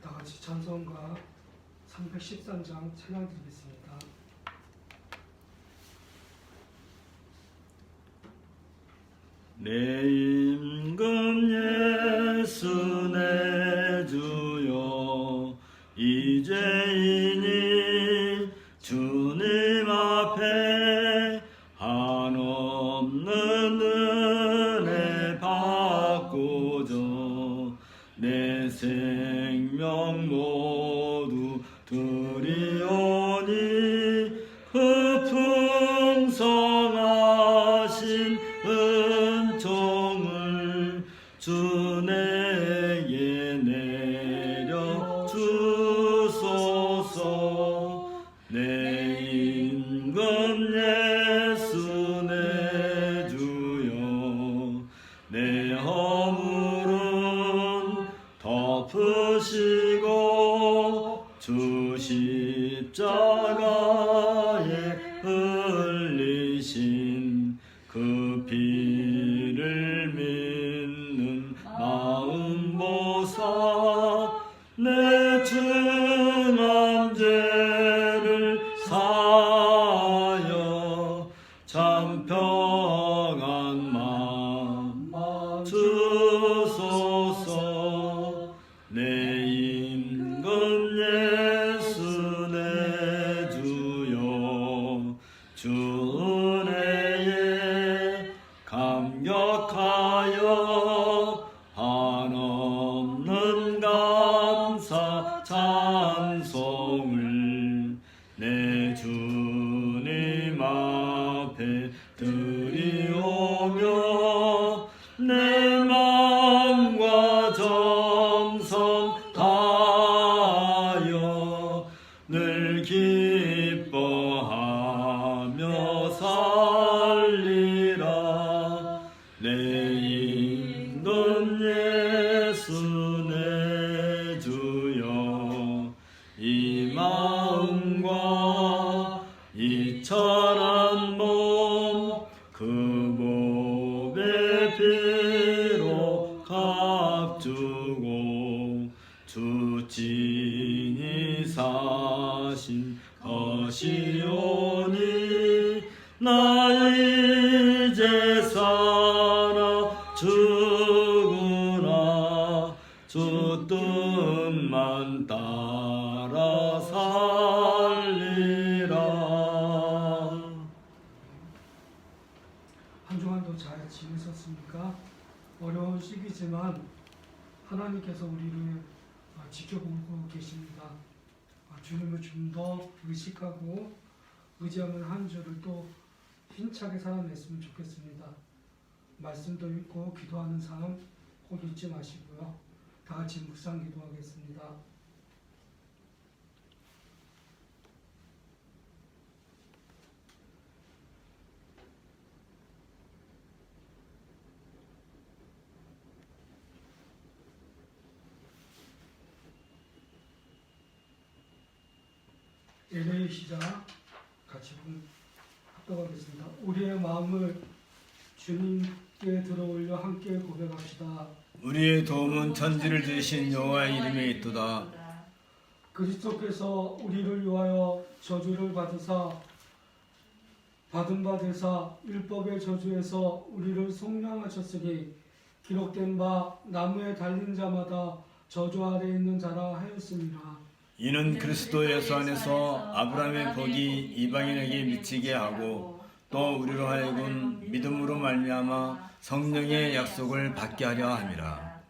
다같이 찬송가 313장 찬양 드리겠습니다. 내 임금 예수 내 주여 이제이니 주님 앞에 한없는 은혜 받고자 내 생명 모두 드리오니 그 풍성하신 은총을 주 내게 내려 주소서. 내 임금 예수 내 주여 내 허물은 덮으시고 주 십자가에 흘리신 그 피를 믿는 마음 보사 내 중한 죄를 사하여 참 평안 마음 주소서. 내 임금 예수 내 주여 주 은혜에 감격하여 한없는 감사 찬송을 내 주님 앞에 드리오며 내 마음과 정성 다하여 늘 기뻐하며 살리라. 내 힘든 예수 내 주여, 이 마음과 이 찬한 몸 그 몸의 피로 값주고 주 친히 사신 것이오니 나 이제 살아 죽으나 주 뜻만 따라 살리라. 한 주간도 잘 지내셨습니까? 어려운 시기지만 하나님께서 우리를 지켜보고 계십니다. 주님을 좀 더 의식하고 의지하는 한 주를 또 힘차게 살아냈으면 좋겠습니다. 말씀도 읽고 기도하는 삶 꼭 잊지 마시고요. 다 같이 묵상 기도하겠습니다. 예배의 시작 같이 합독하겠습니다. 우리의 마음을 주님께 들어올려 함께 고백합시다. 우리의 도움은 천지를 지으신 여호와의 이름에 있도다. 그리스도께서 우리를 위하여 저주를 받은 바 되사 율법의 저주에서 우리를 속량하셨으니 기록된 바 나무에 달린 자마다 저주 아래 있는 자라 하였습니다. 이는 그리스도 예수 안에서 아브라함의 복이 이방인에게 미치게 하고 또 우리로 하여금 믿음으로 말미암아 성령의 약속을 받게 하려 함이라.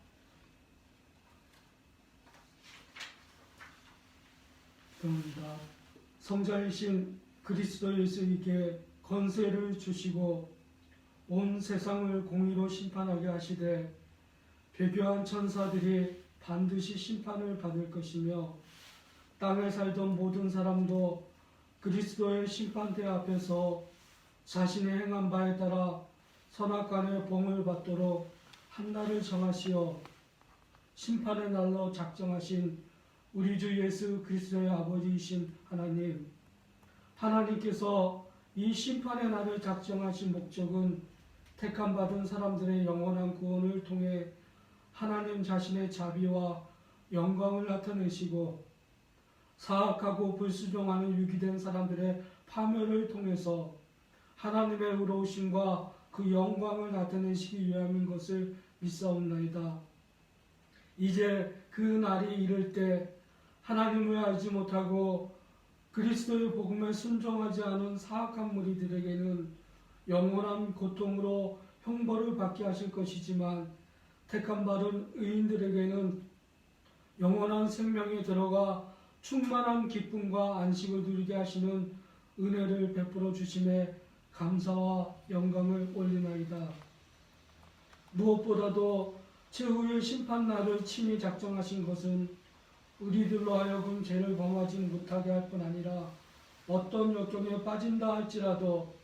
그럽니다. 성자이신 그리스도 예수님께 권세를 주시고 온 세상을 공의로 심판하게 하시되 배교한 천사들이 반드시 심판을 받을 것이며 땅에 살던 모든 사람도 그리스도의 심판대 앞에서 자신의 행한 바에 따라 선악간의 봉을 받도록 한날을 정하시어 심판의 날로 작정하신 우리 주 예수 그리스도의 아버지이신 하나님께서 이 심판의 날을 작정하신 목적은 택함 받은 사람들의 영원한 구원을 통해 하나님 자신의 자비와 영광을 나타내시고 사악하고 불순종하는 유기된 사람들의 파멸을 통해서 하나님의 의로우심과 그 영광을 나타내시기 위함인 것을 믿사옵나이다. 이제 그 날이 이를 때 하나님을 알지 못하고 그리스도의 복음에 순종하지 않은 사악한 무리들에게는 영원한 고통으로 형벌을 받게 하실 것이지만 택함 받은 의인들에게는 영원한 생명에 들어가 충만한 기쁨과 안식을 누리게 하시는 은혜를 베풀어 주심에 감사와 영광을 올리나이다. 무엇보다도 최후의 심판날을 친히 작정하신 것은 우리들로 하여금 죄를 범하지 못하게 할 뿐 아니라 어떤 역경에 빠진다 할지라도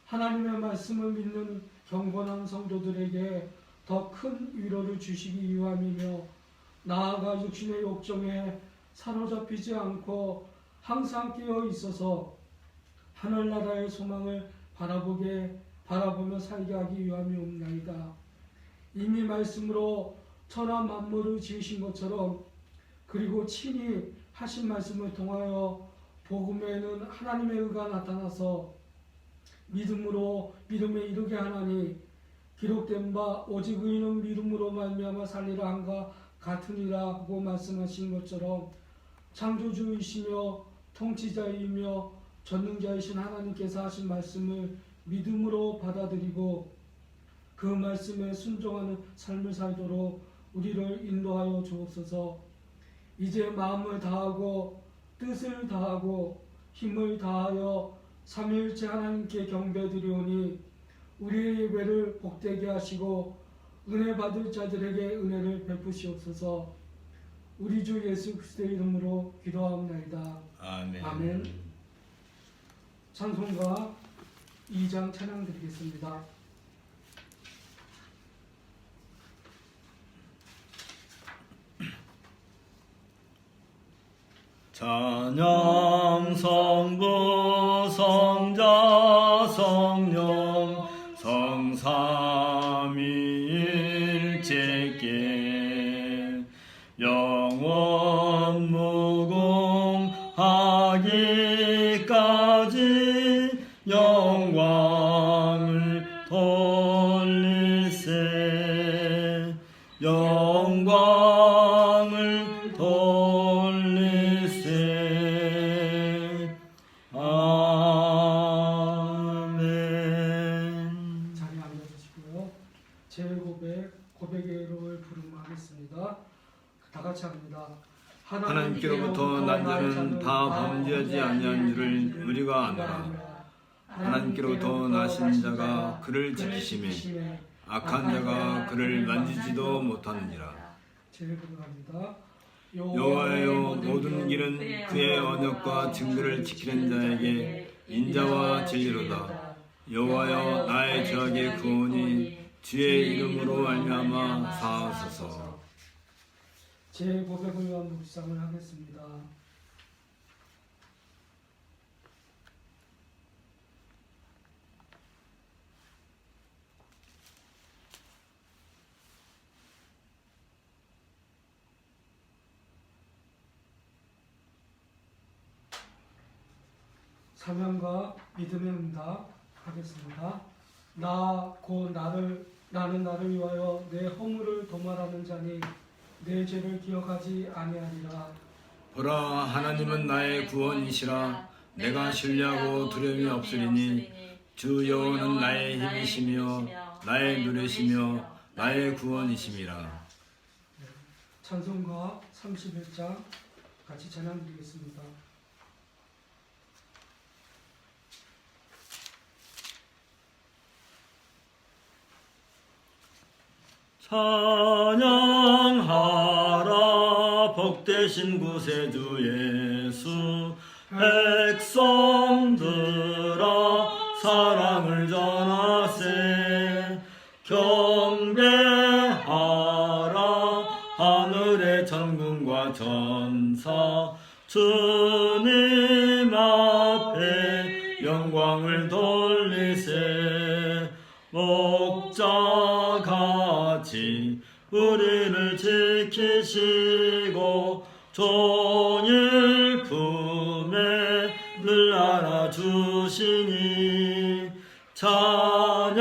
하나님의 말씀을 믿는 경건한 성도들에게 더 큰 위로를 주시기 위함이며 나아가 육신의 욕정에 사로잡히지 않고 항상 깨어 있어서 하늘나라의 소망을 바라보며 살게 하기 위함이옵나이다. 이미 말씀으로 천하 만물을 지으신 것처럼 그리고 친히 하신 말씀을 통하여 복음에는 하나님의 의가 나타나서 믿음에 이르게 하나니 기록된 바 오직 의인은 믿음으로 말미암아 살리라 한가 같으니라고 말씀하신 것처럼 창조주이시며 통치자이며 전능자이신 하나님께서 하신 말씀을 믿음으로 받아들이고 그 말씀에 순종하는 삶을 살도록 우리를 인도하여 주옵소서. 이제 마음을 다하고 뜻을 다하고 힘을 다하여 삼위일체 하나님께 경배드리오니 우리의 예배를 복되게 하시고 은혜 받을 자들에게 은혜를 베푸시옵소서. 우리 주 예수 그리스도의 이름으로 기도하옵나이다. 아멘. 아멘. 찬송가 2장 찬양 드리겠습니다. 찬양 성부 성자 성령 성삼위일체께 영원 무궁하기까지 영광을 돌리세 영광을 돌리세 아멘. 자리에 앉아주시고요. 고백의 부름하겠습니다. 다 같이 합니다. 하나님께로부터 난 자는 다 범죄하지 아니한 줄을 우리가 아노라. 하나님께로부터 나신 자가 그를 지키심에 악한 자가 그를 만지지도 못하느니라. 제일 부름합니다. 여호와여 모든 길은 그의 언약과 증거를 지키는 자에게 인자와 진리로다. 여호와여 나의 죄악의 구원이 주의 이름으로 말미암아 사하소서. 제 고백을 위한 묵상을 하겠습니다. 사명과 믿음의 응답 하겠습니다. 나는 나를 위하여 내 허물을 도말하는 자니 내 죄를 기억하지 아니하리라. 보라 하나님은 나의 구원이시라. 내가 신뢰하고 두려움이 없으리니 주 여호와는 나의 힘이시며 나의 노래시며 나의 구원이심이라. 찬송가 31장 같이 찬양 드리겠습니다. 찬양하라 복되신 구세주 예수. 백성들아 사랑을 전하세. 경배하라 하늘의 천군과 천사. 주님 앞에 영광을 돌리세. 목자같이 우리를 지키시고 종일 품에 늘 안아주시니 찬양하라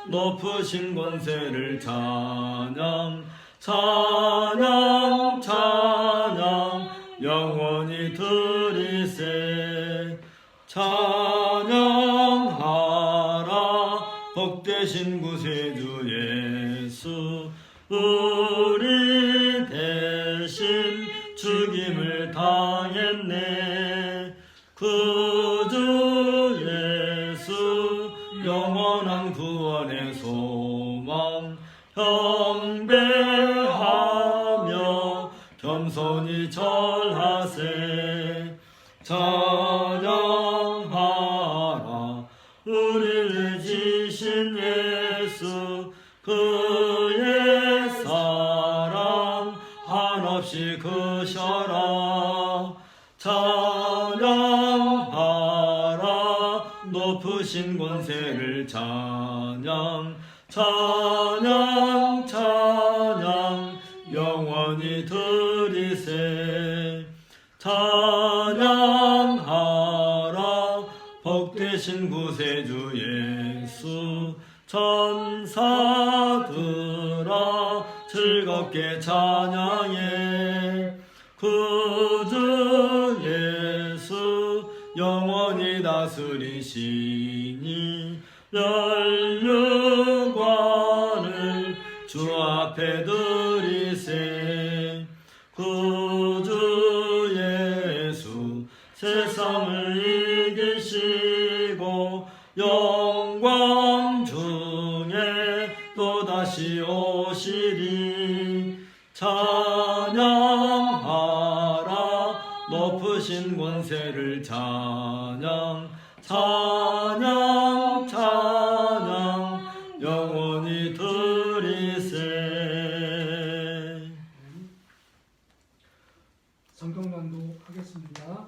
높으신 권세를 찬양 찬양 찬양 영원히 드리세. 찬양하라 복되신 구세주 예수. 우리 대신 죽임을 당했네. 구주 예수 영원한 구원의 소망. 경배하며 겸손히 절하세. 찬양하라 우리를 지신 예수. 그의 사랑 한없이 크셔라. 찬양하라 높으신 권세를 찬양 찬양 찬양 영원히 드리세. 찬양하라 복되신 구세주 예수. 천사들아 즐겁게 찬양해. 구주 예수 영원히 다스리시니 면류관을 주 앞에 드리세. 구주 예수 세상을 이기시고 영광 중에 또다시 오시리. 찬양하라 높으신 권세를 찬양 찬양 찬양 영원히 드리세. 성경 낭독하겠습니다.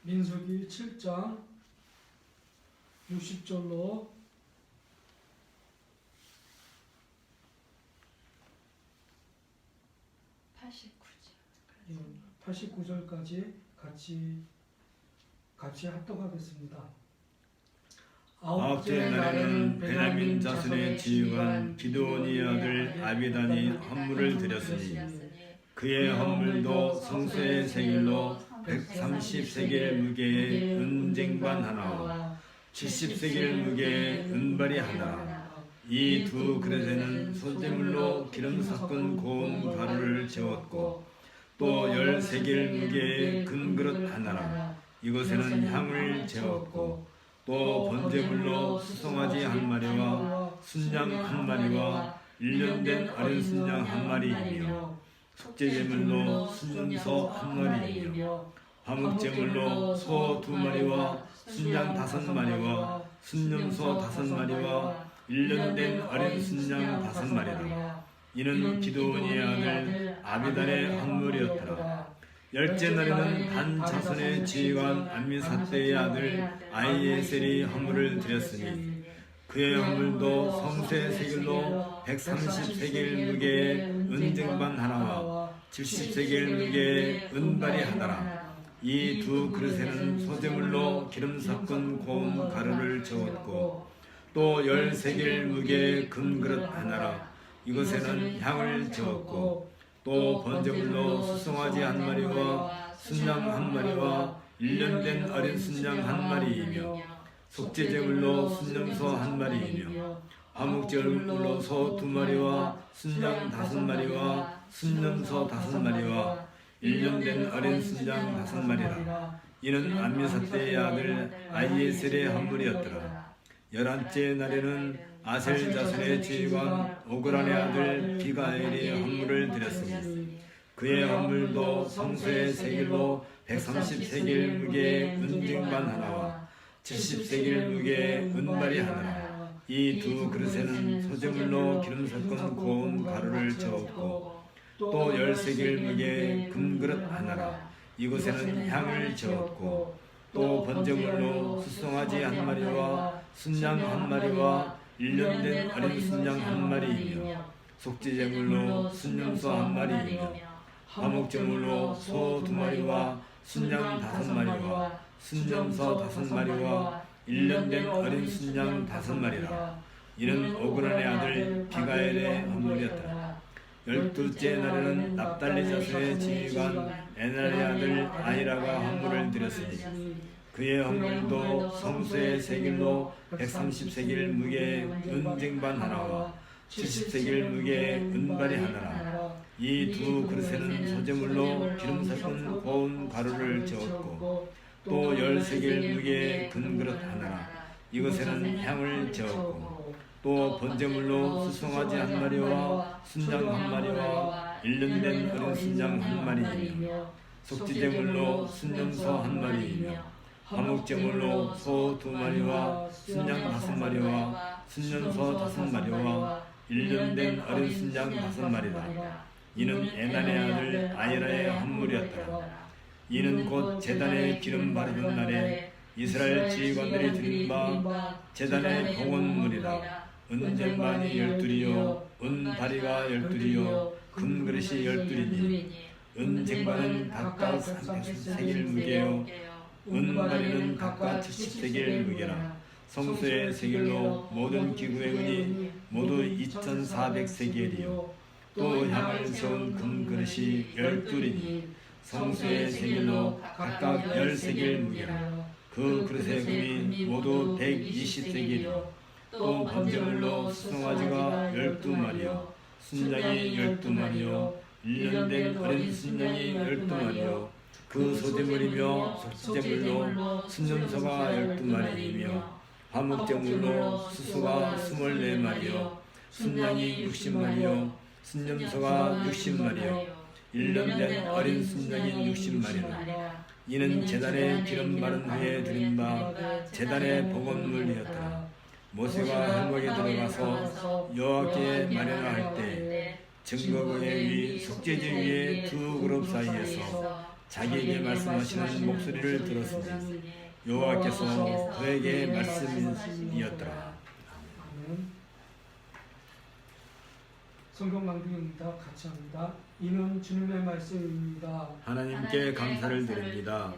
민수기 7장 60절로 89절까지 같이 합독하겠습니다. 아홉째 날에는 베냐민 자손의 지휘관 기드온의 아들 아비단이 헌물을 드렸으니 그의 헌물도 성소의 세겔로 130세겔 무게의 은쟁반 하나와 70세겔 무게의 은발이 하나. 이 두 그릇에는 소재물로 기름 섞은 고운 가루를 재웠고 또 10세겔 무게의 금그릇 하나라. 이것에는 향을 재웠고 또 번제물로 수송아지 한 마리와 순양 한 마리와 1년 된 어린 순양 한 마리이며 속죄제물로 순염소 한 마리이며 화목제물로 소 2마리와 순양 5마리와 순염소 5마리와 1년 된 어린 순양 5마리라. 이는 기드온의 아들 아비단의 헌물이었더라. 열째 날에는 단 자손의 지휘관 암미사대의 아들 아히에셀이 헌물을 드렸으니 그의 헌물도 성소의 세겔로 130세겔 무게의 은쟁반 하나와 70세겔 무게의 은발이 하나라. 이 두 그릇에는 소재물로 기름 섞은 고운 가루를 저었고 또 10세겔 무게의 금그릇 하나라. 이것에는 향을 저었고 또 번제물로 수송아지 한 마리와 순양 한 마리와 1년 된 어린 순양 한 마리이며 속죄제물로 순염소 한 마리이며 화목제물로 소 2마리와 순양 5마리와 순염소 5마리와 1년 된 어린 순양 5마리라. 이는 암미사대의 아들 아히에셀의 헌물이었더라. 11째 날에는 아셀 자손의 지휘관 오그란의 아들 비가엘이 헌물을 드렸으니 그의 헌물도 성소의 세겔로 130세겔 무게의 은쟁반 하나와 70세겔 무게의 은발이 하나라. 이 두 그릇에는 소재물로 기름 섞은 고운 가루를 저었고 또 10세겔 무게의 금그릇 하나라. 이곳에는 향을 저었고 또 번제물로 수송아지 한 마리와 순양 한 마리와 1년 된 어린 순양 한 마리이며 속죄제물로 순염소 한 마리이며 화목제물로 소 2마리와 순양 5마리와 순염소 5마리와 1년 된 어린 순양 5마리라. 이는 오그란의 아들 비가엘의 헌물이었더라. 12째 날에는 납달리 자손의 지휘관 에날의 아들 아히라가 헌물을 드렸으니 그의 헌물도 성소의 세겔로 130세겔 무게의 은쟁반 하나와 70세겔 무게의 은발이 하나라. 이 두 그릇에는 소재물로 기름 섞은 고운 가루를 저었고 또 10세겔 무게의 금그릇 하나라. 이것에는 향을 저었고 또 번제물로 수송아지 한 마리와 순양 한 마리와 1년 된 어린 순양 한 마리이며 속죄제물로 순염소 한 마리이며 화목제물로 소 2마리와 순양 5마리와 순염소 5마리와 1년 된 어린 순양 5마리라. 이는 에난의 아들 아히라의 헌물이었더라. 이는 곧 제단에 기름 바르는 날에 이스라엘 지휘관들이 드린 바 제단의 봉헌물이라. 은쟁반이 12이요 은바리가 12이요 금그릇이 12이니 은쟁반은 각각 300세겔 무게요 은바리는 각각 70세겔 무게라. 성소의 세겔로 모든 기구의 은이 모두 2400세겔이요 또 향을 저은 금그릇이 12이니 성소의 세겔로 각각 10세겔 무게라. 그 그릇의 금이 모두 120세겔이요 또 번제물로 수송아지가 12마리요 순양이 12마리요 1년 된 어린 순양이 12마리요 그 소재물이며 속죄물로 순염소가 12마리이며 화목제물로 수수가 24마리요 순양이 60마리요 순념소가 60마리요 1년 된 어린 순양이 60마리라. 이는 제단에 기름 바른 후에 드린 바 제단의 복원물이었더라. 모세가 회막에 들어가서 여호와께 마련할 때 증거궤 위 속죄지 위에 두 그룹 사이에서 자기에게 말씀하시는 목소리를 들었으니 여호와께서 그에게 말씀이었더라. 아멘. 성경 낭독입니다. 같이 합니다. 이는 주님의 말씀입니다. 하나님께 감사를 드립니다.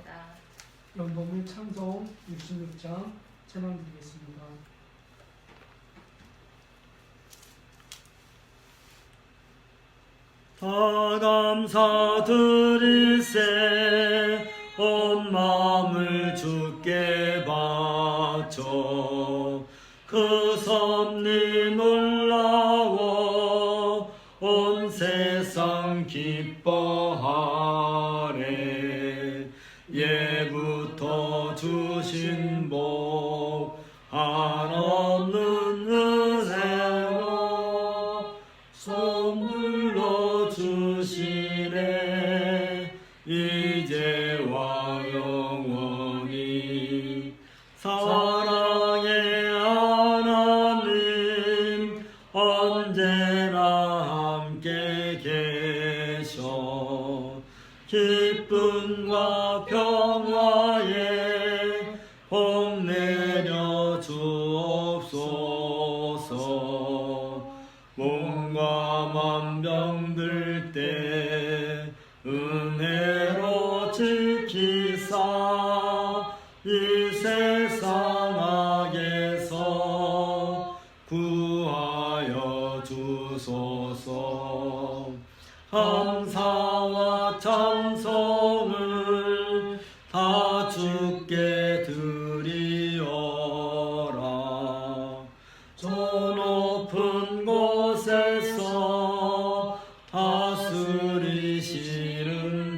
연봉의 찬송 66장 찬양 드리겠습니다. 다 감사드리세 온 마음을 주께 바쳐 그 섭리 놀라워 온 세상 기뻐하래. 예부터 주신 복 한없는 은혜로 선물로 주시네. 이제와 영원히 사랑의 하나님 언제나 함께 계셔. 기쁨과 평화에 복 내려 주옵소서. 몸과 맘 병들 때 은혜로 지키사 이 세상 악에서 구하여 주소서. 감사와 찬송을 다 주께 드리어라. 저 높은 곳에서 다스리시는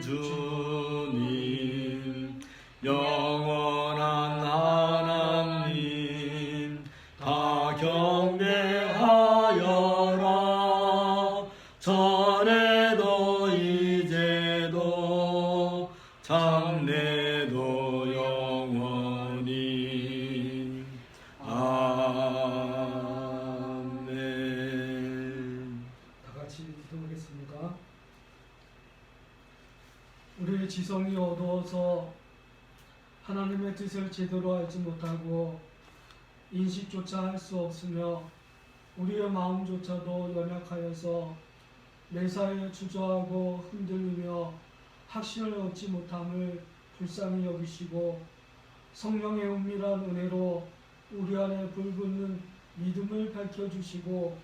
주님, 영원한 하나님 다 경배하여라. 전에도 이제도 장래도 영원히. 아멘. 다 같이 기도하겠습니다. 우리의 지성이 어두워서 하나님의 뜻을 제대로 알지 못하고 인식조차 할 수 없으며 우리의 마음조차도 연약하여서 매사에 주저하고 흔들리며 확신을 얻지 못함을 불쌍히 여기시고 성령의 은밀한 은혜로 우리 안에 불붙는 믿음을 밝혀주시고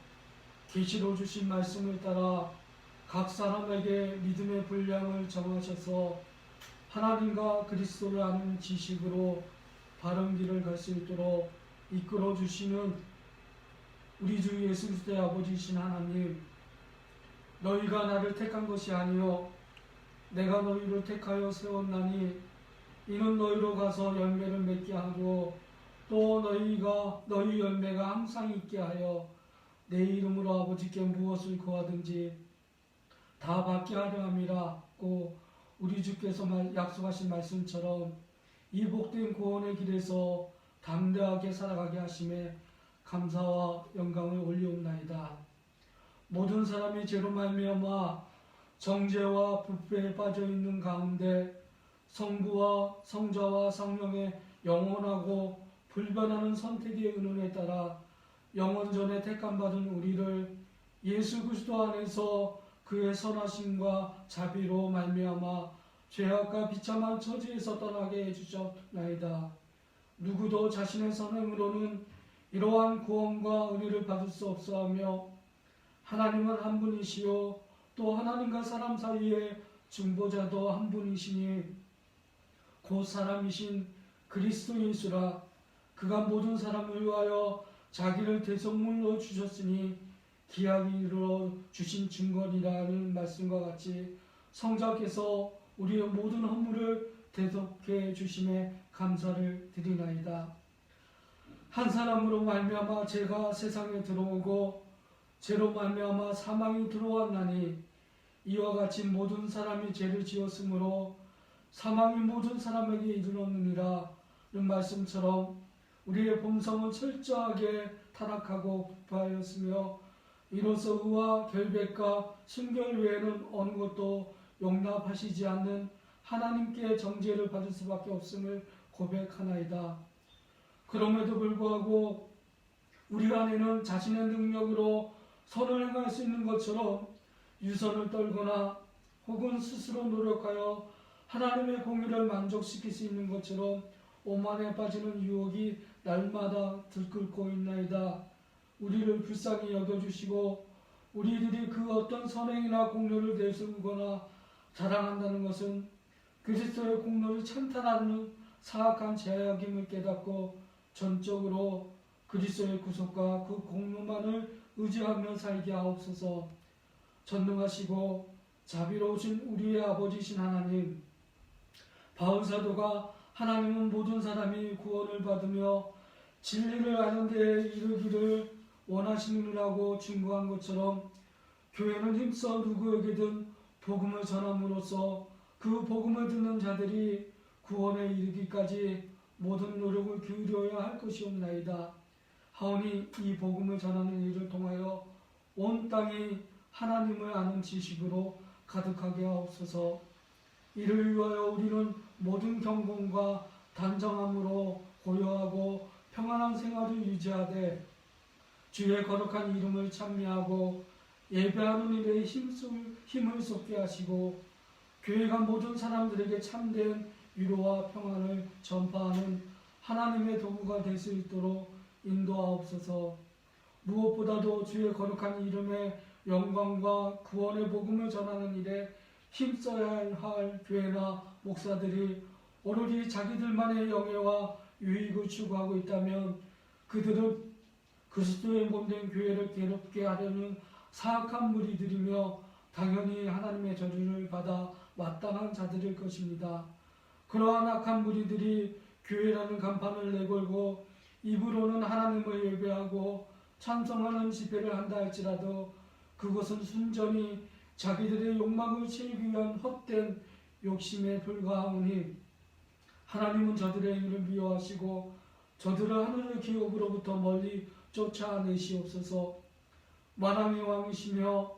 계시로 주신 말씀을 따라 각 사람에게 믿음의 분량을 정하셔서 하나님과 그리스도를 아는 지식으로 바른 길을 갈 수 있도록 이끌어 주시는 우리 주 예수 그리스도의 아버지이신 하나님, 너희가 나를 택한 것이 아니요 내가 너희를 택하여 세웠나니 이는 너희로 가서 열매를 맺게 하고 또 너희 열매가 항상 있게 하여 내 이름으로 아버지께 무엇을 구하든지 다 받게 하려 함이라고 우리 주께서 약속하신 말씀처럼 이 복된 구원의 길에서 담대하게 살아가게 하심에 감사와 영광을 올리옵나이다. 모든 사람이 죄로 말미암아 정죄와 불법에 빠져있는 가운데 성부와 성자와 성령의 영원하고 불변하는 선택의 은은에 따라 영원전에 택함받은 우리를 예수 그리스도 안에서 그의 선하심과 자비로 말미암아 죄악과 비참한 처지에서 떠나게 해주셨나이다. 누구도 자신의 선행으로는 이러한 구원과 은혜를 받을 수 없어하며 하나님은 한 분이시요 또 하나님과 사람 사이에 중보자도 한 분이시니 곧 사람이신 그리스도 예수라. 그가 모든 사람을 위하여 자기를 대속물로 주셨으니 기약이 이르러 주신 증거니라는 말씀과 같이 성자께서 우리의 모든 허물을 대속해 주심에 감사를 드리나이다. 한 사람으로 말미암아 죄가 세상에 들어오고 죄로 말미암아 사망이 들어왔나니 이와 같이 모든 사람이 죄를 지었으므로 사망이 모든 사람에게 이르렀느니라 는 말씀처럼 우리의 본성은 철저하게 타락하고 부패하였으며 이로써 의와 결백과 순결 외에는 어느 것도 용납하시지 않는 하나님께 정죄를 받을 수밖에 없음을 고백하나이다. 그럼에도 불구하고 우리 안에는 자신의 능력으로 선을 행할 수 있는 것처럼 유선을 떨거나 혹은 스스로 노력하여 하나님의 공의를 만족시킬 수 있는 것처럼 오만에 빠지는 유혹이 날마다 들끓고 있나이다. 우리를 불쌍히 여겨주시고 우리들이 그 어떤 선행이나 공로를 내세우거나 자랑한다는 것은 그리스도의 공로를 찬탄하는 사악한 죄악임을 깨닫고 전적으로 그리스도의 구속과 그 공로만을 의지하며 살게 하옵소서. 전능하시고 자비로우신 우리의 아버지신 하나님, 바울 사도가 하나님은 모든 사람이 구원을 받으며 진리를 아는 데에 이르기를 원하시느라고 증거한 것처럼 교회는 힘써 누구에게든 복음을 전함으로써 그 복음을 듣는 자들이 구원에 이르기까지 모든 노력을 기울여야 할 것이옵나이다. 하오니 이 복음을 전하는 일을 통하여 온 땅이 하나님을 아는 지식으로 가득하게 하옵소서. 이를 위하여 우리는 모든 경건과 단정함으로 고요하고 평안한 생활을 유지하되 주의 거룩한 이름을 찬미하고 예배하는 일에 힘을 쏟게 하시고 교회가 모든 사람들에게 참된 위로와 평안을 전파하는 하나님의 도구가 될 수 있도록 인도하옵소서. 무엇보다도 주의 거룩한 이름의 영광과 구원의 복음을 전하는 일에 힘써야 할 교회나 목사들이 오로지 자기들만의 영예와 유익을 추구하고 있다면 그들은 그리스도의 몸된 교회를 괴롭게 하려는 사악한 무리들이며 당연히 하나님의 저주를 받아 마땅한 자들일 것입니다. 그러한 악한 무리들이 교회라는 간판을 내걸고 입으로는 하나님을 예배하고 찬송하는 집회를 한다 할지라도 그것은 순전히 자기들의 욕망을 채우기 위한 헛된 욕심에 불과하오니 하나님은 저들의 일을 미워하시고 저들을 하늘의 기업으로부터 멀리 쫓아내시옵소서. 만왕의 왕이시며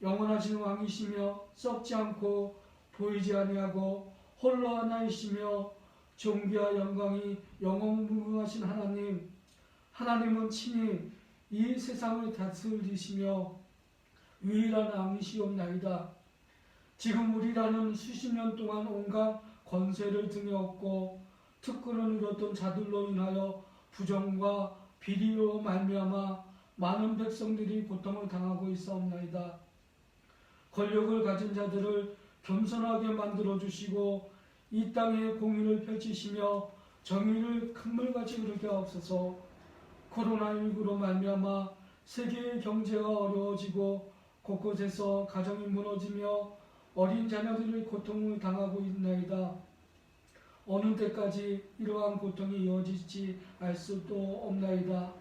영원하신 왕이시며 썩지 않고 보이지 아니하고 홀로 하나이시며 존귀와 영광이 영원무궁하신 하나님, 하나님은 친히 이 세상을 다스리시며 유일한 왕이시옵나이다. 지금 우리라는 수십 년 동안 온갖 권세를 등에 업고 특권을 누렸던 자들로 인하여 부정과 비리로 말미암아 많은 백성들이 고통을 당하고 있사옵나이다. 권력을 가진 자들을 겸손하게 만들어주시고 이 땅에 공의를 펼치시며 정의를 강물같이 흐르게 하옵소서. 코로나19로 말미암아 세계의 경제가 어려워지고 곳곳에서 가정이 무너지며 어린 자녀들이 고통을 당하고 있나이다. 어느 때까지 이러한 고통이 이어질지 알 수도 없나이다.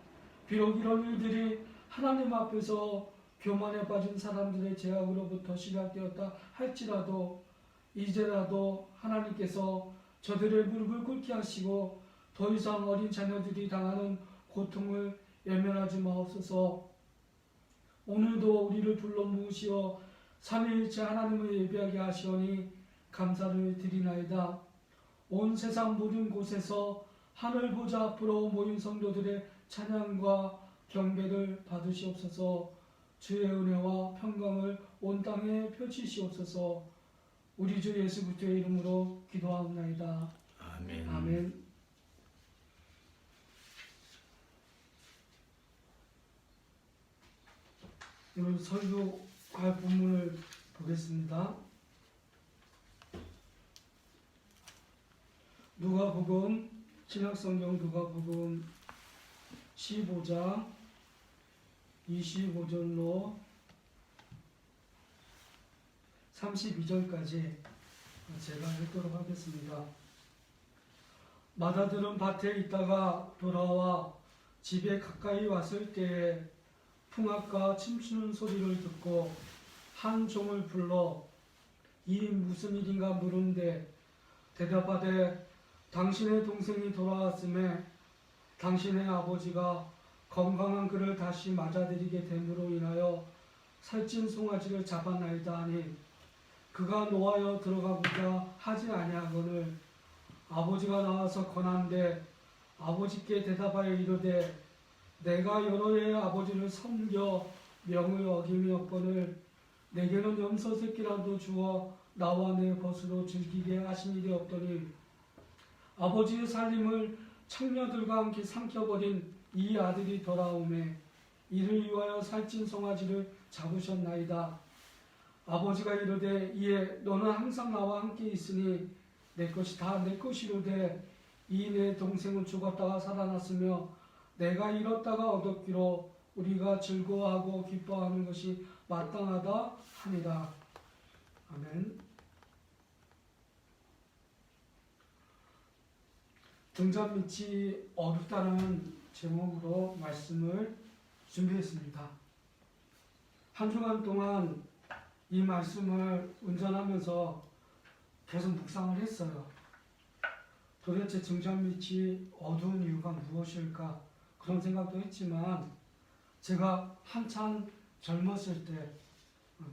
비록 이런 일들이 하나님 앞에서 교만에 빠진 사람들의 죄악으로부터 시작되었다 할지라도 이제라도 하나님께서 저들의 무릎을 꿇게 하시고 더 이상 어린 자녀들이 당하는 고통을 외면하지 마옵소서. 오늘도 우리를 불러 모으시어 삼위일체 하나님을 예배하게 하시오니 감사를 드리나이다. 온 세상 모든 곳에서 하늘 보좌 앞으로 모인 성도들의 찬양과 경배를 받으시옵소서. 주의 은혜와 평강을 온 땅에 펼치시옵소서. 우리 주 예수 그리스도의 이름으로 기도하옵나이다. 아멘. 아멘. 오늘 설교할 본문을 보겠습니다. 누가복음, 신약성경 누가복음 15장 25절로 32절까지 제가 읽도록 하겠습니다. 마다들은 밭에 있다가 돌아와 집에 가까이 왔을 때에 풍악과 춤추는 소리를 듣고 한 종을 불러 이 무슨 일인가 물은데 대답하되 당신의 동생이 돌아왔음에 당신의 아버지가 건강한 그를 다시 맞아들이게 됨으로 인하여 살찐 송아지를 잡아나이다 하니 그가 노하여 들어가고자 하지 아니하거늘 아버지가 나와서 권한대 아버지께 대답하여 이르되 내가 여러 해의 아버지를 섬겨 명을 어김이 없거늘 내게는 염소 새끼라도 주어 나와 내 벗으로 즐기게 하신 일이 없더니 아버지의 살림을 청녀들과 함께 삼켜버린 이 아들이 돌아오매 이를 위하여 살찐 송아지를 잡으셨나이다. 아버지가 이르되 이에 너는 항상 나와 함께 있으니 내 것이 다 내 것이로되 이 내 동생은 죽었다가 살아났으며 내가 잃었다가 얻었기로 우리가 즐거워하고 기뻐하는 것이 마땅하다 하니라. 아멘. 등잔 밑이 어둡다는 제목으로 말씀을 준비했습니다. 한 주간 동안 이 말씀을 운전하면서 계속 묵상을 했어요. 도대체 등잔 밑이 어두운 이유가 무엇일까? 그런 생각도 했지만 제가 한참 젊었을 때,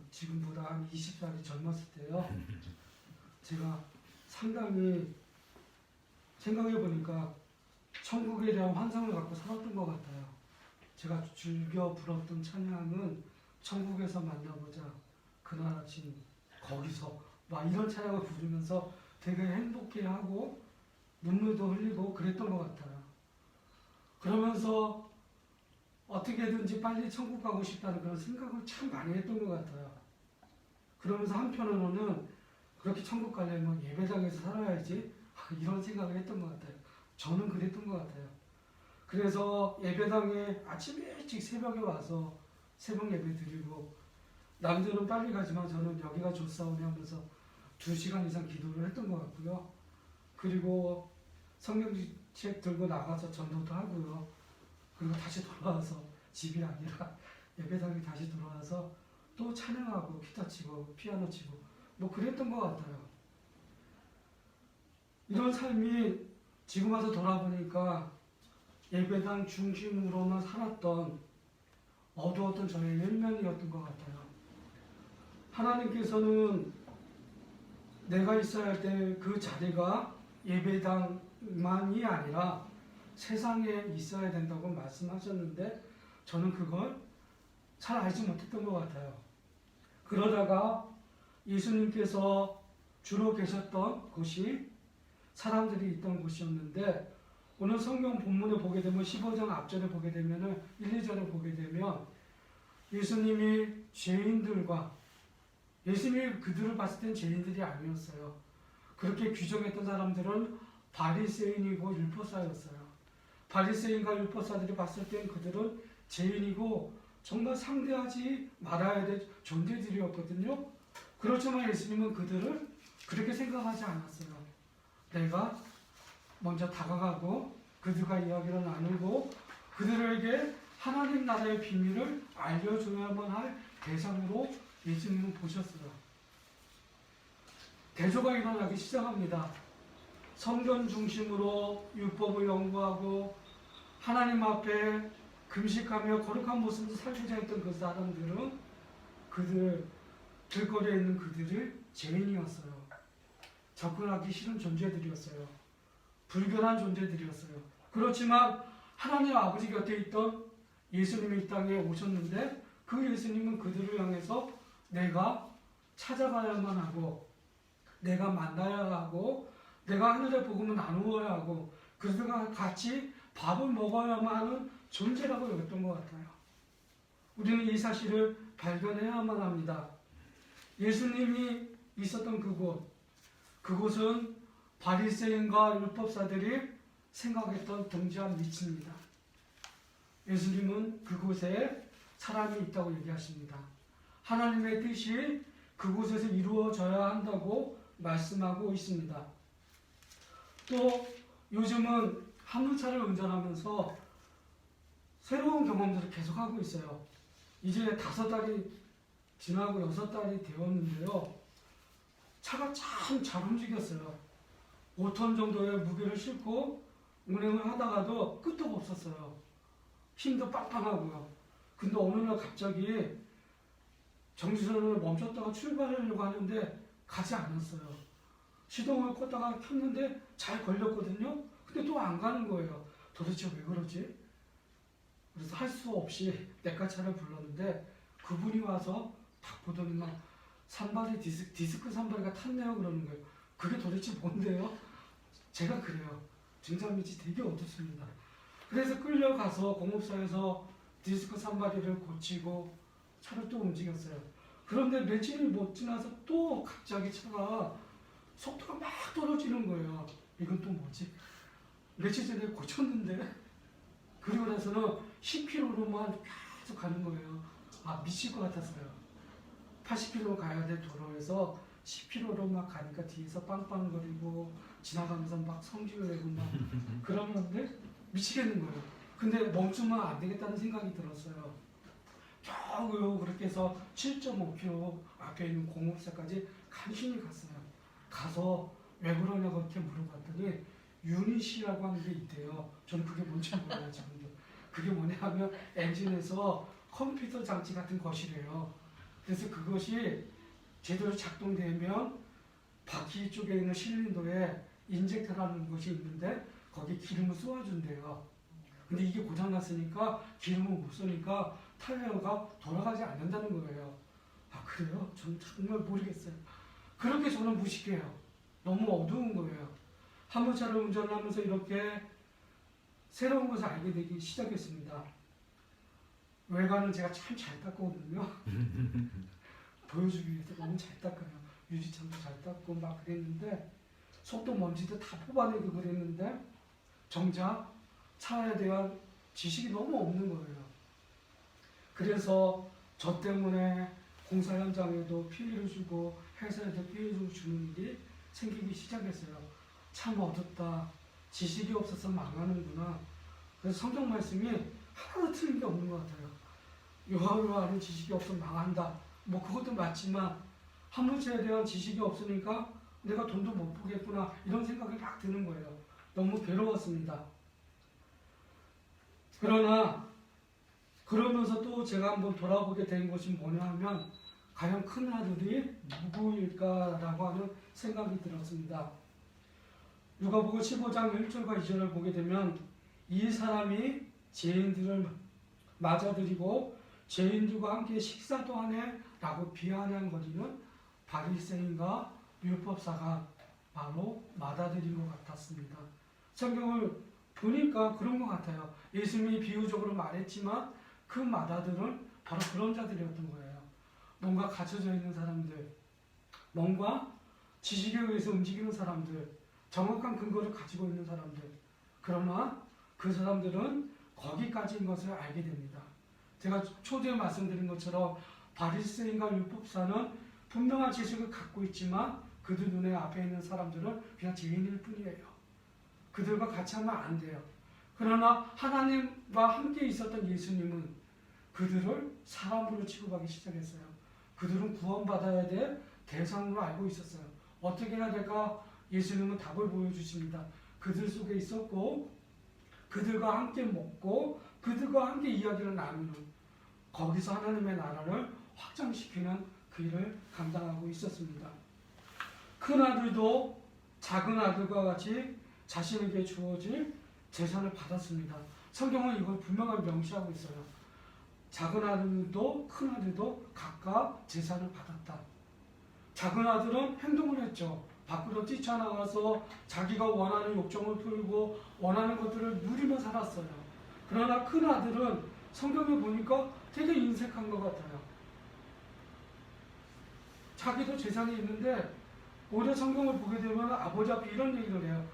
지금보다 한 20살이 젊었을 때요. 제가 상당히 생각해 보니까 천국에 대한 환상을 갖고 살았던 것 같아요. 제가 즐겨 불었던 찬양은 천국에서 만나보자, 그날 아침 거기서 막 이런 찬양을 부르면서 되게 행복해하고 눈물도 흘리고 그랬던 것 같아요. 그러면서 어떻게든지 빨리 천국 가고 싶다는 그런 생각을 참 많이 했던 것 같아요. 그러면서 한편으로는 그렇게 천국 가려면 예배당에서 살아야지 이런 생각을 했던 것 같아요. 저는 그랬던 것 같아요. 그래서 예배당에 아침 일찍 새벽에 와서 새벽 예배 드리고 남들은 빨리 가지만 저는 여기가 좋사오니 하면서 2시간 이상 기도를 했던 것 같고요. 그리고 성경책 들고 나가서 전도도 하고요. 그리고 다시 돌아와서 집이 아니라 예배당에 다시 돌아와서 또 찬양하고 기타 치고 피아노 치고 뭐 그랬던 것 같아요. 이런 삶이 지금 와서 돌아보니까 예배당 중심으로만 살았던 어두웠던 저의 일면이었던 것 같아요. 하나님께서는 내가 있어야 할 때 그 자리가 예배당만이 아니라 세상에 있어야 된다고 말씀하셨는데 저는 그걸 잘 알지 못했던 것 같아요. 그러다가 예수님께서 주로 계셨던 곳이 사람들이 있던 곳이었는데 오늘 성경 본문을 보게 되면 15장 앞절에 보게 되면 1, 2절에 보게 되면 예수님이 죄인들과 예수님이 그들을 봤을 땐 죄인들이 아니었어요. 그렇게 규정했던 사람들은 바리새인이고 율법사였어요. 바리새인과 율법사들이 봤을 땐 그들은 죄인이고 정말 상대하지 말아야 될 존재들이었거든요. 그렇지만 예수님은 그들을 그렇게 생각하지 않았어요. 내가 먼저 다가가고 그들과 이야기를 나누고 그들에게 하나님 나라의 비밀을 알려줘야만 할 대상으로 예수님은 보셨어요. 대조가 일어나기 시작합니다. 성전 중심으로 율법을 연구하고 하나님 앞에 금식하며 거룩한 모습으로 살고자 했던 그 사람들은 그들 길거리에 있는 그들을 죄인이었어요. 접근하기 싫은 존재들이었어요. 불결한 존재들이었어요. 그렇지만 하나님 아버지 곁에 있던 예수님이 이 땅에 오셨는데 그 예수님은 그들을 향해서 내가 찾아가야만 하고 내가 만나야 하고 내가 하늘의 복음을 나누어야 하고 그들과 같이 밥을 먹어야만 하는 존재라고 여겼던 것 같아요. 우리는 이 사실을 발견해야만 합니다. 예수님이 있었던 그곳은 바리새인과 율법사들이 생각했던 등잔 밑입니다. 예수님은 그곳에 사람이 있다고 얘기하십니다. 하나님의 뜻이 그곳에서 이루어져야 한다고 말씀하고 있습니다. 또 요즘은 화물차를 운전하면서 새로운 경험들을 계속하고 있어요. 이제 5달이 지나고 6달이 되었는데요. 차가 참 잘 움직였어요. 5톤 정도의 무게를 싣고 운행을 하다가도 끄떡 없었어요. 힘도 빵빵하고요. 근데 어느 날 갑자기 정지선을 멈췄다가 출발하려고 하는데 가지 않았어요. 시동을 껐다가 켰는데 잘 걸렸거든요. 근데 또 안 가는 거예요. 도대체 왜 그러지? 그래서 할 수 없이 내과차를 불렀는데 그분이 와서 딱 보더니 막 산발이 디스크 산발이가 탔네요 그러는 거예요. 그게 도대체 뭔데요? 제가 그래요. 증상 밑이 되게 어둡습니다. 그래서 끌려가서 공업사에서 디스크 산발이를 고치고 차를 또 움직였어요. 그런데 며칠이 못 지나서 또 갑자기 차가 속도가 막 떨어지는 거예요. 이건 또 뭐지? 며칠 전에 고쳤는데 그리고 나서는 10km로만 계속 가는 거예요. 아 미칠 것 같았어요. 80km 가야 될 도로에서 10km로 막 가니까 뒤에서 빵빵거리고 지나가면서 막 성질을 내고 막 그러는데 미치겠는 거예요. 근데 멈추면 안 되겠다는 생각이 들었어요. 겨우 그렇게 해서 7.5km 앞에 있는 공업사까지 간신히 갔어요. 가서 왜 그러냐고 이렇게 물어봤더니 유닛이라고 하는 게 있대요. 저는 그게 뭔지 몰라요 지금도. 그게 뭐냐 하면 엔진에서 컴퓨터 장치 같은 것이래요. 그래서 그것이 제대로 작동되면 바퀴 쪽에 있는 실린더에 인젝터라는 것이 있는데 거기에 기름을 쏘아준대요. 근데 이게 고장났으니까 기름을 못 쏘니까 타이어가 돌아가지 않는다는 거예요. 아 그래요? 저는 정말 모르겠어요. 그렇게 저는 무식해요. 너무 어두운 거예요. 화물차를 운전하면서 이렇게 새로운 것을 알게 되기 시작했습니다. 외관은 제가 참 잘 닦거든요. 보여주기 위해서 너무 잘 닦아요. 유리창도 잘 닦고 막 그랬는데 속도 먼지도 다 뽑아내고 그랬는데 정작 차에 대한 지식이 너무 없는 거예요. 그래서 저 때문에 공사 현장에도 피해를 주고 회사에도 피해를 주는 일이 생기기 시작했어요. 참 어둡다. 지식이 없어서 망하는구나. 그래서 성경 말씀이 하나도 틀린 게 없는 것 같아요. 요하를 아는 지식이 없으면 망한다. 뭐 그것도 맞지만 화물차에 대한 지식이 없으니까 내가 돈도 못 보겠구나 이런 생각이 막 드는 거예요. 너무 괴로웠습니다. 그러나 그러면서 또 제가 한번 돌아보게 된 것이 뭐냐 하면 과연 큰 아들이 누구일까라고 하는 생각이 들었습니다. 누가복음 15장 1절과 2절을 보게 되면 이 사람이 죄인들을 맞아들이고 죄인들과 함께 식사도 하네 라고 비아냥거리는 바리새인과 율법사가 바로 맏아들인 것 같았습니다. 성경을 보니까 그런 것 같아요. 예수님이 비유적으로 말했지만 그 맏아들은 바로 그런 자들이었던 거예요. 뭔가 갖춰져 있는 사람들, 뭔가 지식에 의해서 움직이는 사람들, 정확한 근거를 가지고 있는 사람들. 그러나 그 사람들은 거기까지인 것을 알게 됩니다. 제가 초대에 말씀드린 것처럼 바리새인과 율법사는 분명한 지식을 갖고 있지만 그들 눈에 앞에 있는 사람들은 그냥 죄인일 뿐이에요. 그들과 같이 하면 안 돼요. 그러나 하나님과 함께 있었던 예수님은 그들을 사람으로 취급하기 시작했어요. 그들은 구원받아야 될 대상으로 알고 있었어요. 어떻게 해야 될까? 예수님은 답을 보여주십니다. 그들 속에 있었고 그들과 함께 먹고 그들과 함께 이야기를 나누는 거기서 하나님의 나라를 확장시키는 그 일을 감당하고 있었습니다. 큰 아들도 작은 아들과 같이 자신에게 주어질 재산을 받았습니다. 성경은 이걸 분명하게 명시하고 있어요. 작은 아들도 큰 아들도 각각 재산을 받았다. 작은 아들은 행동을 했죠. 밖으로 뛰쳐나가서 자기가 원하는 욕정을 풀고 원하는 것들을 누리며 살았어요. 그러나 큰 아들은 성경에 보니까 되게 인색한 것 같아요. 자기도 재산이 있는데 오히려 성경을 보게 되면 아버지 앞에 이런 얘기를 해요.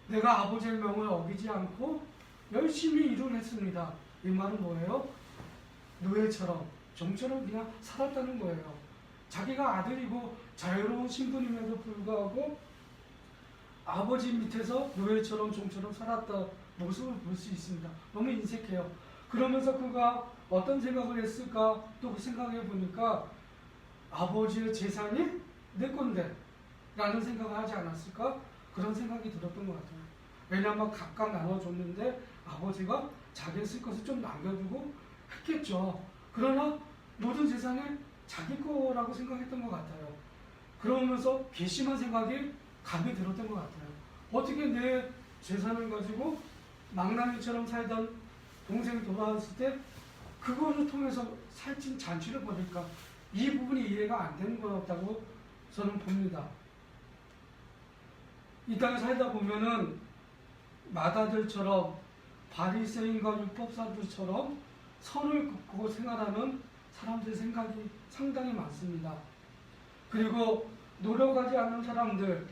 내가 아버지의 명을 어기지 않고 열심히 일을 했습니다. 이 말은 뭐예요? 노예처럼 종처럼 그냥 살았다는 거예요. 자기가 아들이고 자유로운 신분임에도 불구하고 아버지 밑에서 노예처럼 종처럼 살았다 모습을 볼 수 있습니다. 너무 인색해요. 그러면서 그가 어떤 생각을 했을까 또 그 생각해 보니까 아버지의 재산이 내 건데 라는 생각을 하지 않았을까? 그런 생각이 들었던 것 같아요. 왜냐하면 각각 나눠줬는데 아버지가 자기 쓸 것을 좀 남겨두고 했겠죠. 그러나 모든 재산이 자기 거라고 생각했던 것 같아요. 그러면서 괘씸한 생각이 감이 들었던 것 같아요. 어떻게 내 재산을 가지고 망나니처럼 살던 동생이 돌아왔을 때 그거를 통해서 살찐 잔치를 벌일까? 이 부분이 이해가 안 되는 거였다고 저는 봅니다. 이 땅에 살다 보면은 마다들처럼 바리새인과 율법사들처럼 선을 긋고 생활하는 사람들의 생각이 상당히 많습니다. 그리고 노력하지 않는 사람들,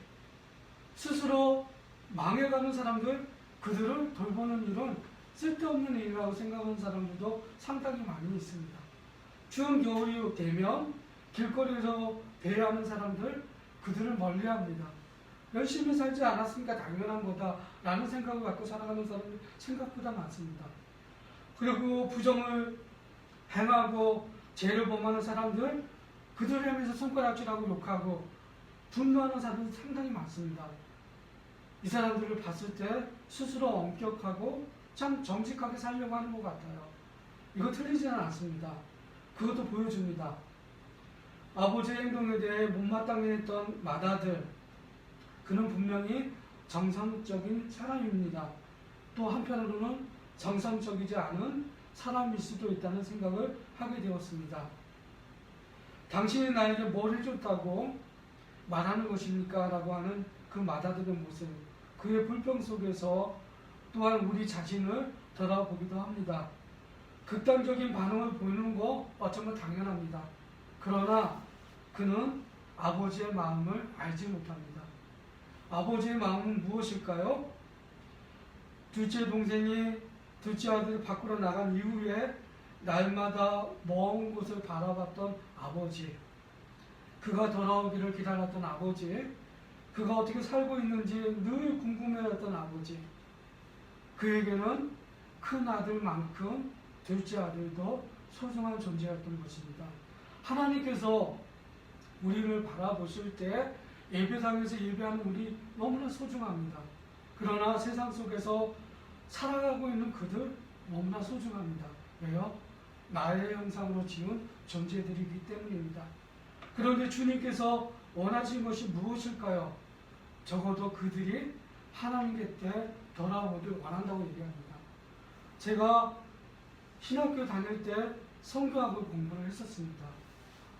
스스로 망해가는 사람들, 그들을 돌보는 일은 쓸데없는 일이라고 생각하는 사람들도 상당히 많이 있습니다. 추운 겨울이 되면 길거리에서 배회하는 사람들, 그들을 멀리합니다. 열심히 살지 않았으니까 당연한 거다라는 생각을 갖고 살아가는 사람이 생각보다 많습니다. 그리고 부정을 행하고 죄를 범하는 사람들, 그들을 향해서 손가락질하고 욕하고 분노하는 사람들이 상당히 많습니다. 이 사람들을 봤을 때 스스로 엄격하고 참 정직하게 살려고 하는 것 같아요. 이거 틀리지는 않습니다. 그것도 보여줍니다. 아버지의 행동에 대해 못마땅해 했던 마다들, 그는 분명히 정상적인 사람입니다. 또 한편으로는 정상적이지 않은 사람일 수도 있다는 생각을 하게 되었습니다. 당신이 나에게 뭘 해줬다고 말하는 것입니까? 라고 하는 그 마다들의 모습, 그의 불평 속에서 또한 우리 자신을 돌아보기도 합니다. 극단적인 반응을 보이는 거 어쩌면 당연합니다. 그러나 그는 아버지의 마음을 알지 못합니다. 아버지의 마음은 무엇일까요? 둘째 동생이 둘째 아들이 밖으로 나간 이후에 날마다 먼 곳을 바라봤던 아버지, 그가 돌아오기를 기다렸던 아버지, 그가 어떻게 살고 있는지 늘 궁금해했던 아버지, 그에게는 큰 아들만큼 둘째 아들도 소중한 존재였던 것입니다. 하나님께서 우리를 바라보실 때 예배당에서 예배하는 우리 너무나 소중합니다. 그러나 세상 속에서 살아가고 있는 그들 너무나 소중합니다. 왜요? 나의 형상으로 지은 존재들이기 때문입니다. 그런데 주님께서 원하신 것이 무엇일까요? 적어도 그들이 하나님 곁에 돌아오길 원한다고 얘기합니다. 제가 신학교 다닐 때 성교학을 공부를 했었습니다.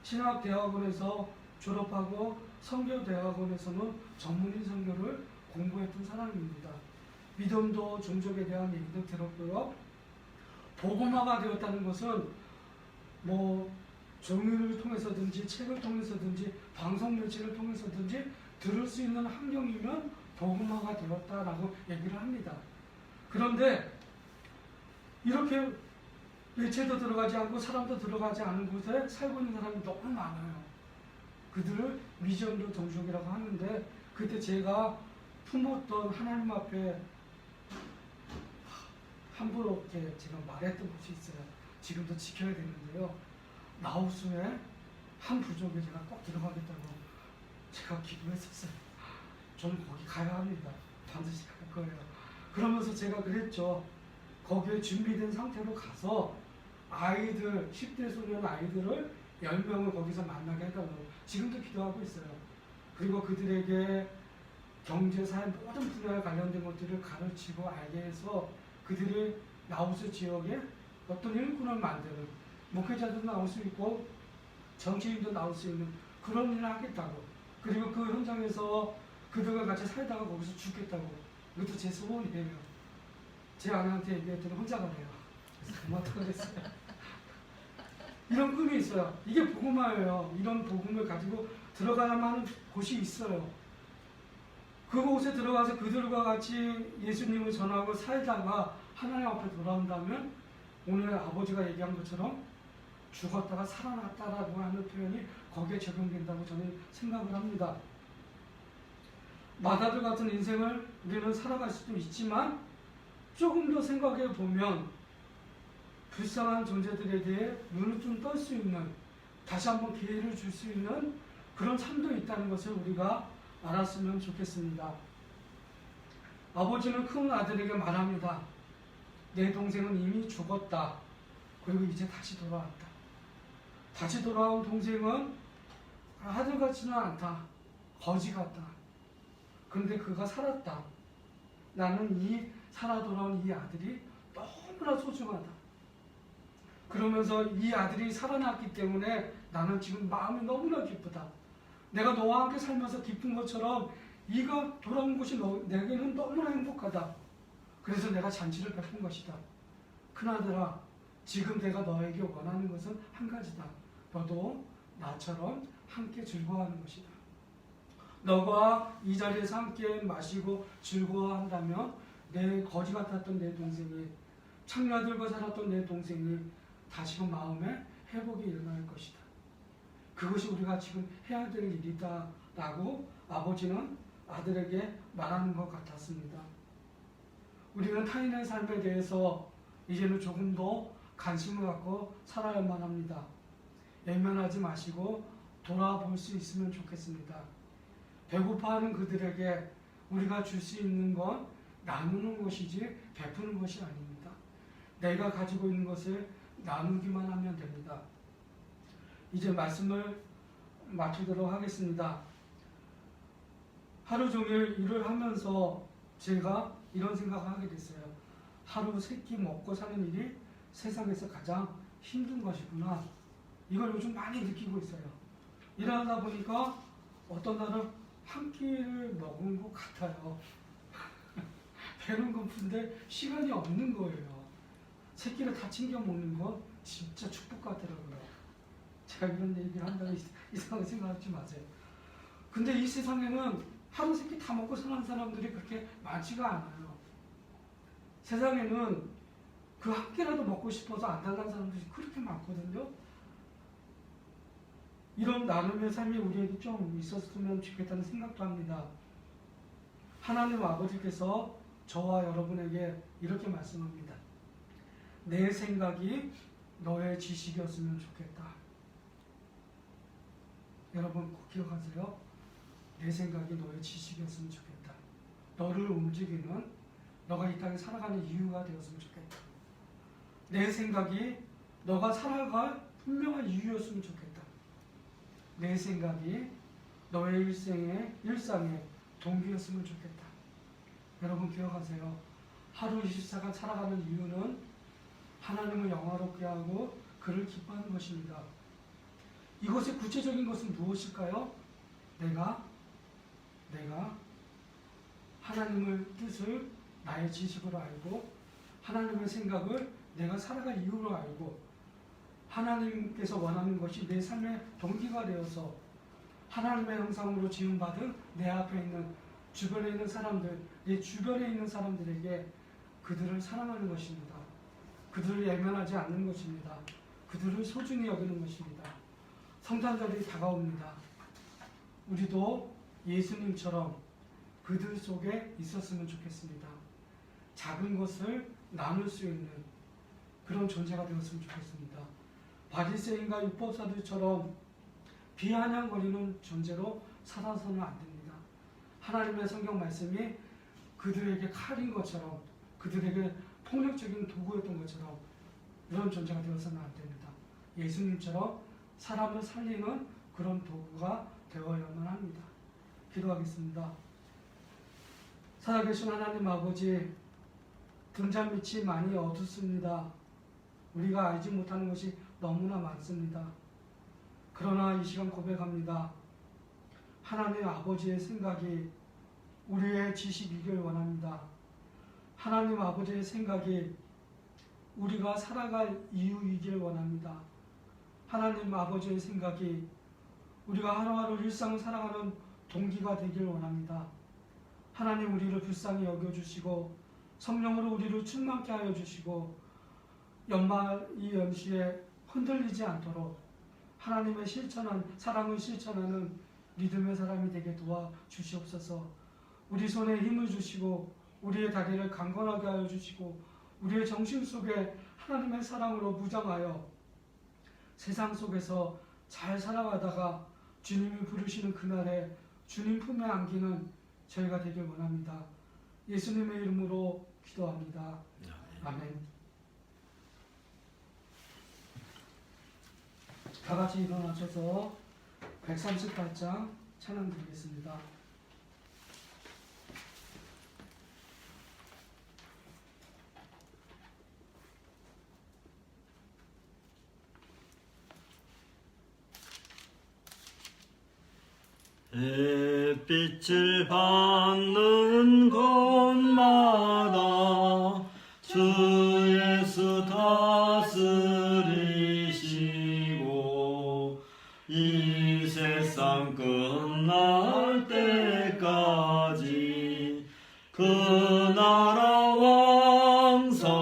신학대학원에서 졸업하고 성교대학원에서는 전문인 선교를 공부했던 사람입니다. 믿음도 종족에 대한 얘기도 들었고요. 복음화가 되었다는 것은 종이를 통해서든지 책을 통해서든지 방송 매체를 통해서든지 들을 수 있는 환경이면 복음화가 되었다라고 얘기를 합니다. 그런데 이렇게 매체도 들어가지 않고 사람도 들어가지 않은 곳에 살고 있는 사람이 너무 많아요. 그들을 미전도 종족이라고 하는데 그때 제가 품었던 하나님 앞에 함부로 이렇게 제가 말했던 것이 있어요. 지금도 지켜야 되는데요. 라오스의 한 부족에 제가 꼭 들어가겠다고 제가 기도했었어요. 저는 거기 가야 합니다. 반드시 갈 거예요. 그러면서 제가 그랬죠. 거기에 준비된 상태로 가서 아이들, 10대 소년 아이들을 10명을 거기서 만나게 해달라고 지금도 기도하고 있어요. 그리고 그들에게 경제, 사회 모든 분야에 관련된 것들을 가르치고 알게 해서 그들이 라오스 지역에 어떤 일꾼을 만드는, 목회자도 나올 수 있고 정치인도 나올 수 있는 그런 일을 하겠다고, 그리고 그 현장에서 그들과 같이 살다가 거기서 죽겠다고. 이것도 제 소원이에요. 제 아내한테 얘기했더니 혼자 가래요. 그래서 어떡하겠어요. 이런 꿈이 있어요. 이게 복음화예요. 이런 복음을 가지고 들어가야만 하는 곳이 있어요. 그곳에 들어가서 그들과 같이 예수님을 전하고 살다가 하나님 앞에 돌아온다면 오늘 아버지가 얘기한 것처럼 죽었다가 살아났다라고 하는 표현이 거기에 적용된다고 저는 생각을 합니다. 마다들 같은 인생을 우리는 살아갈 수도 있지만 조금 더 생각해 보면 불쌍한 존재들에게 눈을 좀 뜰 수 있는, 다시 한번 기회를 줄 수 있는 그런 삶도 있다는 것을 우리가 알았으면 좋겠습니다. 아버지는 큰 아들에게 말합니다. 내 동생은 이미 죽었다. 그리고 이제 다시 돌아왔다. 다시 돌아온 동생은 아들 같지는 않다. 거지 같다. 그런데 그가 살았다. 나는 이 살아 돌아온 이 아들이 너무나 소중하다. 그러면서 이 아들이 살아났기 때문에 나는 지금 마음이 너무나 기쁘다. 내가 너와 함께 살면서 기쁜 것처럼 이가 돌아온 것이 내게는 너무나 행복하다. 그래서 내가 잔치를 베푼 것이다. 큰아들아, 지금 내가 너에게 원하는 것은 한 가지다. 너도 나처럼 함께 즐거워하는 것이다. 너가 이 자리에서 함께 마시고 즐거워한다면 내 거지 같았던 내 동생이, 창녀들과 살았던 내 동생이 다시금 마음에 회복이 일어날 것이다. 그것이 우리가 지금 해야 될 일이다 라고 아버지는 아들에게 말하는 것 같았습니다. 우리는 타인의 삶에 대해서 이제는 조금 더 관심을 갖고 살아야만 합니다. 외면하지 마시고 돌아볼 수 있으면 좋겠습니다. 배고파하는 그들에게 우리가 줄 수 있는 건 나누는 것이지 베푸는 것이 아닙니다. 내가 가지고 있는 것을 나누기만 하면 됩니다. 이제 말씀을 마치도록 하겠습니다. 하루 종일 일을 하면서 제가 이런 생각을 하게 됐어요. 하루 세 끼 먹고 사는 일이 세상에서 가장 힘든 것이구나. 이걸 요즘 많이 느끼고 있어요. 일하다 보니까 어떤 날은 한 끼를 먹은 것 같아요. 배는 고픈데 시간이 없는 거예요. 세 끼를 다 챙겨 먹는 건 진짜 축복 같더라고요. 제가 이런 얘기를 한다고 이상하게 생각하지 마세요. 근데 이 세상에는 하루 세 끼 다 먹고 사는 사람들이 그렇게 많지가 않아요. 세상에는 그 한 끼라도 먹고 싶어서 안 달라는 사람들이 그렇게 많거든요. 이런 나눔의 삶이 우리에게 좀 있었으면 좋겠다는 생각도 합니다. 하나님 아버지께서 저와 여러분에게 이렇게 말씀합니다. 내 생각이 너의 지식이었으면 좋겠다. 여러분 꼭 기억하세요. 내 생각이 너의 지식이었으면 좋겠다. 너를 움직이는, 너가 이 땅에 살아가는 이유가 되었으면 좋겠다. 내 생각이 너가 살아갈 분명한 이유였으면 좋겠다. 내 생각이 너의 일상의 동기였으면 좋겠다. 여러분 기억하세요. 하루 24시간 살아가는 이유는 하나님을 영화롭게 하고 그를 기뻐하는 것입니다. 이것의 구체적인 것은 무엇일까요? 내가 하나님의 뜻을 나의 지식으로 알고 하나님의 생각을 내가 살아갈 이유로 알고 하나님께서 원하는 것이 내 삶의 동기가 되어서 하나님의 형상으로 지음받은 내 앞에 있는 주변에 있는 사람들, 내 주변에 있는 사람들에게 그들을 사랑하는 것입니다. 그들을 예면하지 않는 것입니다. 그들을 소중히 여기는 것입니다. 성탄절이 다가옵니다. 우리도 예수님처럼 그들 속에 있었으면 좋겠습니다. 작은 것을 나눌 수 있는 그런 존재가 되었으면 좋겠습니다. 바리새인과 율법사들처럼 비아냥거리는 존재로 살아서는 안 됩니다. 하나님의 성경 말씀이 그들에게 칼인 것처럼, 그들에게 폭력적인 도구였던 것처럼 이런 존재가 되어서는 안 됩니다. 예수님처럼 사람을 살리는 그런 도구가 되어야만 합니다. 기도하겠습니다. 살아계신 하나님 아버지, 등잔 밑이 많이 어둡습니다. 우리가 알지 못하는 것이 너무나 많습니다. 그러나 이 시간 고백합니다. 하나님 아버지의 생각이 우리의 지식이길 원합니다. 하나님 아버지의 생각이 우리가 살아갈 이유이길 원합니다. 하나님 아버지의 생각이 우리가 하루하루 일상을 살아가는 동기가 되길 원합니다. 하나님 우리를 불쌍히 여겨주시고 성령으로 우리를 충만케 하여 주시고 연말 이 연시에 흔들리지 않도록 하나님의 사랑을 실천하는 믿음의 사람이 되게 도와주시옵소서. 우리 손에 힘을 주시고 우리의 다리를 강건하게 하여 주시고 우리의 정신 속에 하나님의 사랑으로 무장하여 세상 속에서 잘 살아가다가 주님이 부르시는 그날에 주님 품에 안기는 저희가 되길 원합니다. 예수님의 이름으로 기도합니다. 아멘. 다 같이 일어나셔서 138장 찬양 드리겠습니다. 햇빛을 받는 곳마다 주 예수 다스리시고 이 세상 끝날 때까지 그 나라 왕성하리라.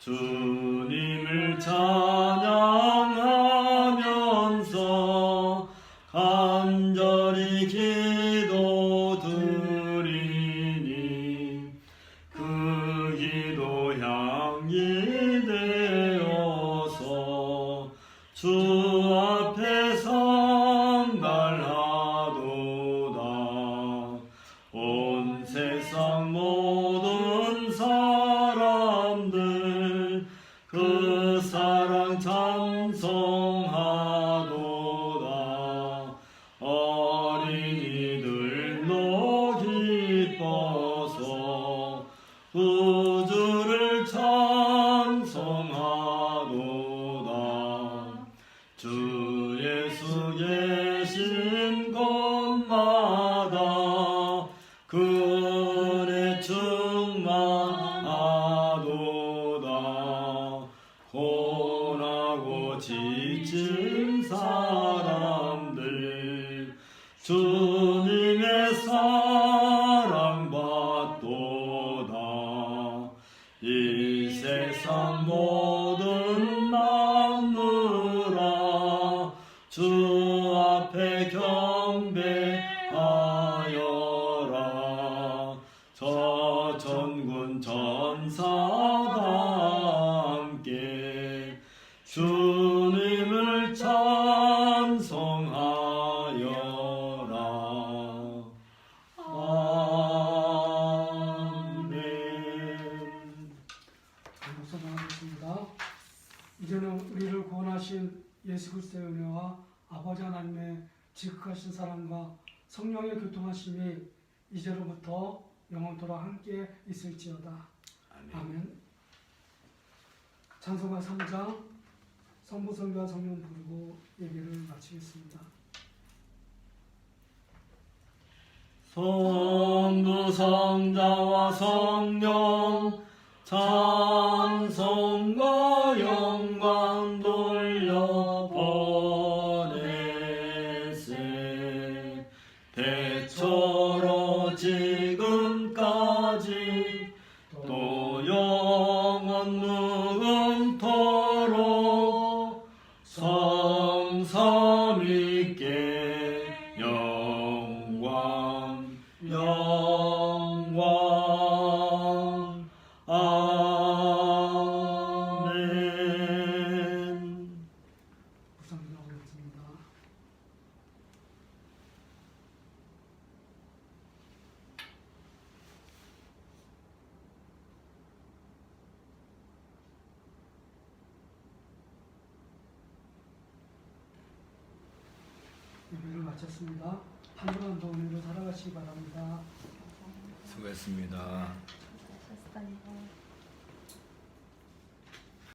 주님을 찬양하면서 간절히 기도드리니 그 기도 향기 되어서 주 앞에 성달하도다. 온 세상 모든 사람들 그 사랑 찬송하도다. 어린이들도 기뻐서 우주를 찬송하도다. 주 예수 계신 곳마다 그 은혜 충만하도다. 고나고 지친 사람들 주님의 사랑 받도다. 이 세상 모든 만물아 주 앞에 경배하여라. 저 천군 천사가 함께 주님을 찬송하여라. 아멘. 감사하겠습니다. 이제는 우리를 구원하신 예수 그리스도의 은혜와 아버지 하나님의 지극하신 사랑과 성령의 교통하심이 이제로부터 영원토록 함께 있을지어다. 아멘. 찬송가 3장 성부 성자 성령 부르고 예배를 마치겠습니다. 성부 성자와 성령 찬송과 영광 돌려보내세. 대초로 지금까지 또 영원 무궁토록 성삼 있게 영광 영광. 아멘. 부상 기도하겠습니다. 예배를 마쳤습니다. 한 주간 더 은혜로 살아가시기 바랍니다. 수고했습니다. 하셨어요.